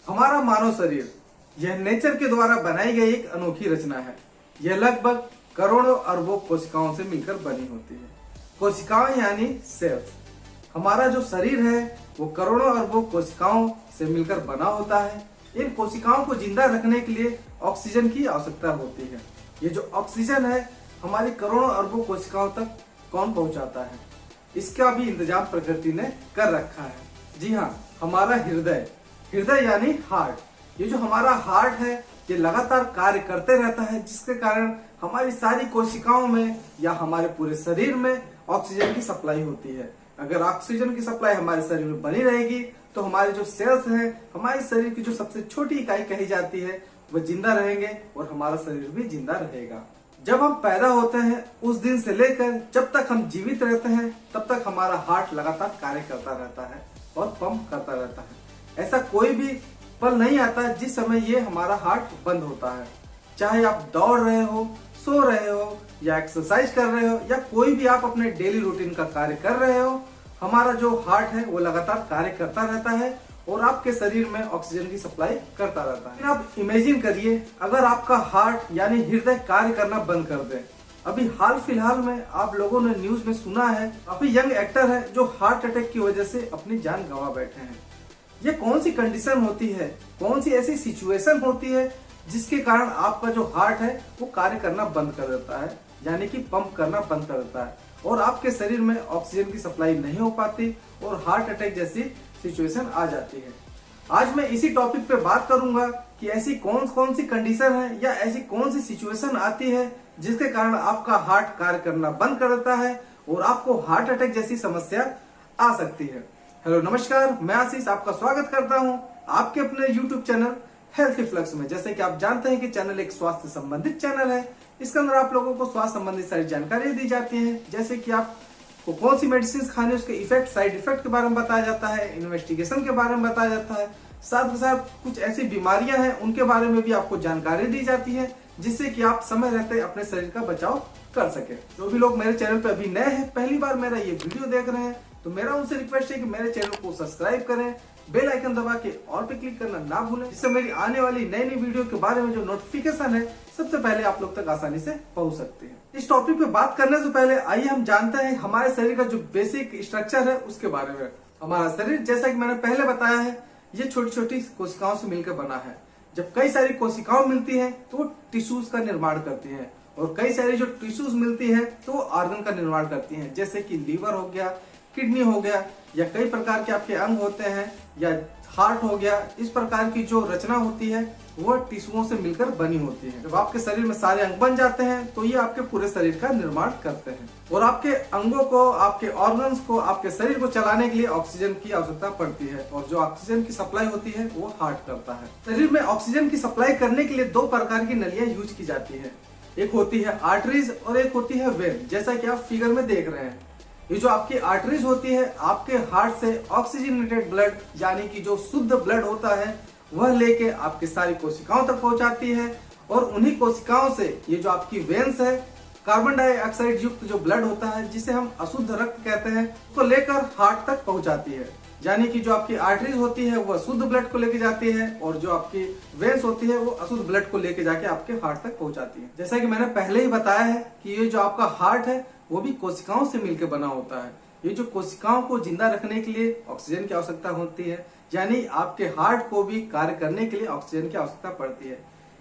हमारा मानव शरीर यह नेचर के द्वारा बनाई गई एक अनोखी रचना है। यह लगभग करोड़ों अरबों कोशिकाओं से मिलकर बनी होती है। कोशिकाएं यानी सेल्स। हमारा जो शरीर है वो करोड़ों अरबों कोशिकाओं से मिलकर बना होता है। इन कोशिकाओं को जिंदा रखने के लिए ऑक्सीजन की आवश्यकता होती है। ये जो ऑक्सीजन है हमारी करोड़ों अरबों कोशिकाओं तक कौन पहुंचाता है, इसका भी इंतजाम प्रकृति ने कर रखा है। जी हाँ, हमारा हृदय यानी हार्ट। ये जो हमारा हार्ट है ये लगातार कार्य करते रहता है, जिसके कारण हमारी सारी कोशिकाओं में या हमारे पूरे शरीर में ऑक्सीजन की सप्लाई होती है। अगर ऑक्सीजन की सप्लाई हमारे शरीर में बनी रहेगी तो हमारे जो सेल्स हैं, हमारे शरीर की जो सबसे छोटी इकाई कही जाती है, वो जिंदा रहेंगे और हमारा शरीर भी जिंदा रहेगा। जब हम पैदा होते हैं उस दिन से लेकर जब तक हम जीवित रहते हैं तब तक हमारा हार्ट लगातार कार्य करता रहता है और पंप करता रहता है। ऐसा कोई भी पल नहीं आता जिस समय ये हमारा हार्ट बंद होता है। चाहे आप दौड़ रहे हो, सो रहे हो या एक्सरसाइज कर रहे हो या कोई भी आप अपने डेली रूटीन का कार्य कर रहे हो, हमारा जो हार्ट है वो लगातार कार्य करता रहता है और आपके शरीर में ऑक्सीजन की सप्लाई करता रहता है। फिर आप इमेजिन करिए अगर आपका हार्ट यानी हृदय कार्य करना बंद कर दे। अभी हाल फिलहाल में आप लोगों ने न्यूज में सुना है, काफी यंग एक्टर है जो हार्ट अटैक की वजह से अपनी जान गंवा बैठे हैं। ये कौन सी कंडीशन होती है, कौन सी ऐसी सिचुएशन होती है जिसके कारण आपका जो हार्ट है वो कार्य करना बंद कर देता है, यानी कि पंप करना बंद कर देता है और आपके शरीर में ऑक्सीजन की सप्लाई नहीं हो पाती और हार्ट अटैक जैसी सिचुएशन आ जाती है। आज मैं इसी टॉपिक पे बात करूंगा कि ऐसी कौन सी कंडीशन है या ऐसी कौन सी सिचुएशन आती है जिसके कारण आपका हार्ट कार्य करना बंद कर देता है और आपको हार्ट अटैक जैसी समस्या आ सकती है। हेलो नमस्कार, मैं आशीष आपका स्वागत करता हूं आपके अपने यूट्यूब चैनल हेल्थ रिफ्लेक्स में। जैसे कि आप जानते हैं कि चैनल एक स्वास्थ्य संबंधित चैनल है। इसके अंदर आप लोगों को स्वास्थ्य संबंधित सारी जानकारी दी जाती है, जैसे कि आपको कौन सी मेडिसिन खाने, उसके इफेक्ट, साइड इफेक्ट के बारे में बताया जाता है, इन्वेस्टिगेशन के बारे में बताया जाता है, साथ ही साथ कुछ ऐसी बीमारियां हैं उनके बारे में भी आपको जानकारी दी जाती है, जिससे कि आप समय रहते अपने शरीर का बचाव कर सके। जो भी लोग मेरे चैनल पर अभी नए हैं, पहली बार मेरा ये वीडियो देख रहे हैं, तो मेरा उनसे रिक्वेस्ट है कि मेरे चैनल को सब्सक्राइब करें, बेल आइकन दबा के ऑल पे क्लिक करना ना भूलें, जिससे मेरी आने वाली नई वीडियो के बारे में जो नोटिफिकेशन है सबसे पहले आप लोग तक आसानी से पहुंच सकते हैं। इस टॉपिक पे बात करने से पहले आइए हम जानते हैं हमारे शरीर का जो बेसिक स्ट्रक्चर है उसके बारे में। हमारा शरीर, जैसा कि मैंने पहले बताया है, ये छोटी छोटी कोशिकाओं से मिलकर बना है। जब कई सारी कोशिकाओं मिलती है तो वो टिश्यूज का निर्माण करती है और कई सारी जो टिश्यूज मिलती है तो वो ऑर्गन का निर्माण करती है, जैसे कि लीवर हो गया, किडनी हो गया या कई प्रकार के आपके अंग होते हैं या हार्ट हो गया। इस प्रकार की जो रचना होती है वो टिश्यूओं से मिलकर बनी होती है। जब आपके शरीर में सारे अंग बन जाते हैं तो ये आपके पूरे शरीर का निर्माण करते हैं और आपके अंगों को, आपके ऑर्गन्स को, आपके शरीर को चलाने के लिए ऑक्सीजन की आवश्यकता पड़ती है और जो ऑक्सीजन की सप्लाई होती है वो हार्ट करता है। शरीर में ऑक्सीजन की सप्लाई करने के लिए दो प्रकार की नलियां यूज की जाती है। एक होती है आर्टरीज और एक होती है वेन, जैसा कि आप फिगर में देख रहे हैं। ये जो आपकी आर्टरीज होती है आपके हार्ट से ऑक्सीजनेटेड ब्लड, यानी कि जो शुद्ध ब्लड होता है वह लेके आपकी सारी कोशिकाओं तक पहुंचाती है और उन्हीं कोशिकाओं से ये जो आपकी वेन्स है, कार्बन डाइऑक्साइड युक्त जो ब्लड होता है जिसे हम अशुद्ध रक्त कहते हैं, उसको लेकर हार्ट तक पहुंचाती है। यानी कि जो आपकी आर्टरीज होती है वह शुद्ध ब्लड को लेके जाती है और जो आपकी वेन्स होती है वो अशुद्ध ब्लड को लेके जाके आपके हार्ट तक पहुंचाती है। जैसा कि मैंने पहले ही बताया है कि ये जो आपका हार्ट है वो भी कोशिकाओं से मिलकर बना होता है। ये जो कोशिकाओं को जिंदा रखने के लिए ऑक्सीजन की आवश्यकता होती है, यानी आपके हार्ट को भी कार्य करने के लिए ऑक्सीजन की आवश्यकता पड़ती है।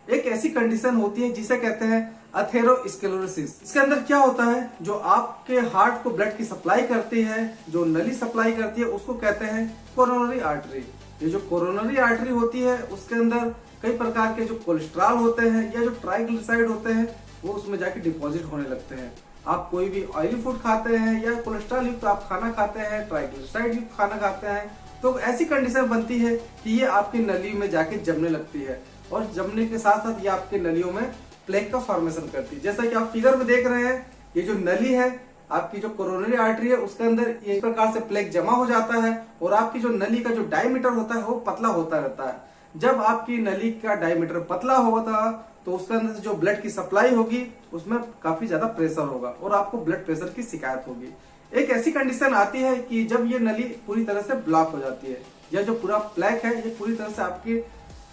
एक ऐसी कंडीशन होती है जिसे कहते हैं अथेरोस्क्लेरोसिस। इसके अंदर क्या होता है, जो आपके हार्ट को ब्लड की सप्लाई करती है, जो नली सप्लाई करती है, उसको कहते हैं कोरोनरी आर्टरी। ये जो कोरोनरी आर्टरी होती है उसके अंदर कई प्रकार के जो कोलेस्ट्रॉल होते हैं या जो ट्राइग्लिसराइड होते हैं वो उसमें जाके डिपॉजिट होने लगते हैं। आप कोई भी ऑयली फूड खाते हैं या कोलेस्ट्रॉल युक्त आप खाना खाते हैं, ट्राइग्लिसराइड युक्त खाना खाते हैं, तो ऐसी कंडीशन बनती है कि ये आपकी नली में जाके जमने लगती है और जमने के साथ साथ ये आपके नलियों में प्लेक का फॉर्मेशन करती है। जैसा कि आप फिगर में देख रहे हैं, ये जो नली है आपकी, जो कोरोनरी आर्टरी है, उसके अंदर इस प्रकार से प्लेक जमा हो जाता है और आपकी जो नली का जो डायमीटर होता है वो पतला होता रहता है। जब आपकी नली का डायमीटर पतला होगा तो उसके अंदर जो ब्लड की सप्लाई होगी उसमें काफी ज्यादा प्रेशर होगा और आपको ब्लड प्रेशर की शिकायत होगी। एक ऐसी कंडीशन आती है कि जब ये नली पूरी तरह से ब्लॉक हो जाती है, यह जो पूरा प्लैक है ये पूरी तरह से आपकी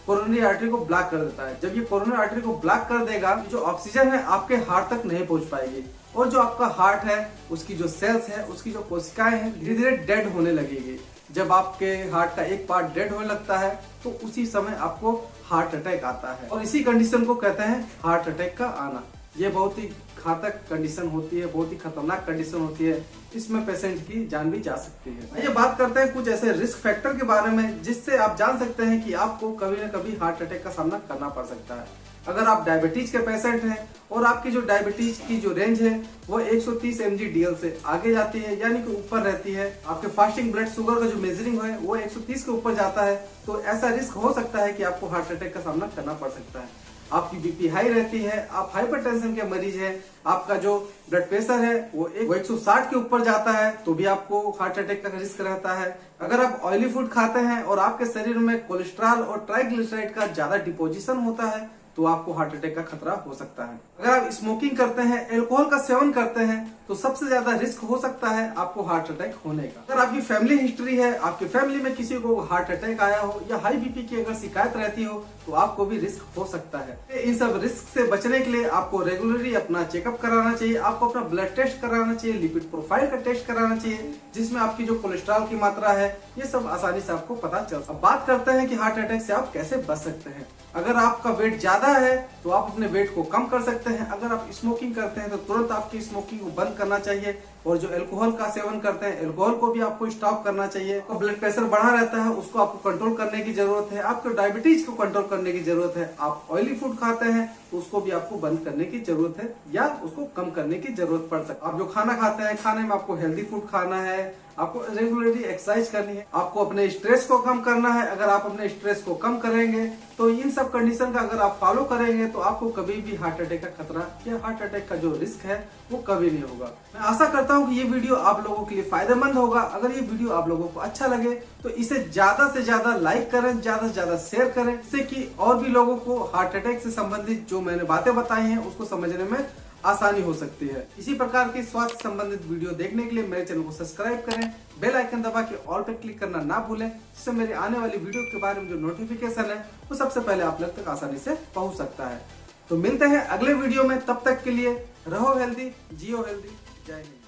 कोरोनरी आर्टरी को ब्लॉक कर देता है। जब ये कोरोनरी आर्टरी को ब्लॉक कर देगा, जो ऑक्सीजन है आपके हार्ट तक नहीं पहुंच पाएगी और जो आपका हार्ट है उसकी जो सेल्स है, उसकी जो कोशिकाएं हैं धीरे धीरे डेड होने लगेगी। जब आपके हार्ट का एक पार्ट डेड होने लगता है तो उसी समय आपको हार्ट अटैक आता है और इसी कंडीशन को कहते हैं हार्ट अटैक का आना। ये बहुत ही घातक कंडीशन होती है, बहुत ही खतरनाक कंडीशन होती है। इसमें पेशेंट की जान भी जा सकती है। ये बात करते हैं कुछ ऐसे रिस्क फैक्टर के बारे में जिससे आप जान सकते हैं कि आपको कभी न कभी हार्ट अटैक का सामना करना पड़ सकता है। अगर आप डायबिटीज के पेशेंट हैं और आपकी जो डायबिटीज की जो रेंज है वो 130 mg/dl से आगे जाती है, यानी कि ऊपर रहती है, आपके फास्टिंग ब्लड शुगर का जो मेजरिंग है वो 130 के ऊपर जाता है, तो ऐसा रिस्क हो सकता है कि आपको हार्ट अटैक का सामना करना पड़ सकता है। आपकी बीपी हाई रहती है, आप हाइपरटेंशन के मरीज हैं, आपका जो ब्लड प्रेशर है वो 160 के ऊपर जाता है तो भी आपको हार्ट अटैक का रिस्क रहता है। अगर आप ऑयली फूड खाते हैं और आपके शरीर में कोलेस्ट्रॉल और ट्राइग्लिसराइड का ज्यादा डिपोजिशन होता है तो आपको हार्ट अटैक का खतरा हो सकता है। अगर आप स्मोकिंग करते हैं, अल्कोहल का सेवन करते हैं तो सबसे ज्यादा रिस्क हो सकता है आपको हार्ट अटैक होने का। अगर आपकी फैमिली हिस्ट्री है, आपकी फैमिली में किसी को हार्ट अटैक आया हो या हाई बीपी की अगर शिकायत रहती हो तो आपको भी रिस्क हो सकता है। इन सब रिस्क से बचने के लिए आपको रेगुलरली अपना चेकअप कराना चाहिए, आपको अपना ब्लड टेस्ट कराना चाहिए, लिपिड प्रोफाइल का टेस्ट कराना चाहिए जिसमें आपकी जो कोलेस्ट्रॉल की मात्रा है ये सब आसानी से आपको पता चल। अब बात करते हैं कि हार्ट अटैक से आप कैसे बच सकते हैं। अगर आपका वेट ज्यादा है तो आप अपने वेट को कम कर सकते हैं। अगर आप स्मोकिंग करते हैं तो तुरंत आपकी स्मोकिंग को बंद करना चाहिए और जो अल्कोहल का सेवन करते हैं अल्कोहल को भी आपको स्टॉप करना चाहिए। आपका ब्लड प्रेशर बढ़ा रहता है उसको आपको कंट्रोल करने की जरूरत है, आपको डायबिटीज को कंट्रोल करने की जरूरत है। आप ऑयली फूड खाते हैं तो उसको भी आपको बंद करने की जरूरत है या उसको कम करने की जरूरत पड़ सकती है। आप जो खाना खाते हैं खाने में आपको हेल्दी फूड खाना है, आपको रेगुलरली एक्सरसाइज करनी है, आपको अपने स्ट्रेस को कम करना है। अगर आप अपने स्ट्रेस को कम करेंगे तो इन सब कंडीशन का अगर आप फॉलो करेंगे तो आपको कभी भी हार्ट अटैक का खतरा या हार्ट अटैक का जो रिस्क है वो कभी नहीं होगा। मैं आशा करता हूँ कि ये वीडियो आप लोगों के लिए फायदेमंद होगा। अगर ये वीडियो आप लोगों को अच्छा लगे तो इसे ज्यादा से ज्यादा लाइक करें, ज्यादा से ज्यादा शेयर करें, जिससे कि और भी लोगों को हार्ट अटैक से संबंधित जो मैंने बातें बताई हैं उसको समझने में आसानी हो सकती है। इसी प्रकार की स्वास्थ्य संबंधित वीडियो देखने के लिए मेरे चैनल को सब्सक्राइब करें, बेल आइकन दबा के ऑल पे क्लिक करना ना भूलें, जिससे मेरे आने वाली वीडियो के बारे में जो नोटिफिकेशन है वो सबसे पहले आप तक आसानी से पहुंच सकता है। तो मिलते हैं अगले वीडियो में, तब तक के लिए रहो हेल्दी, जियो हेल्दी। जय हिंद।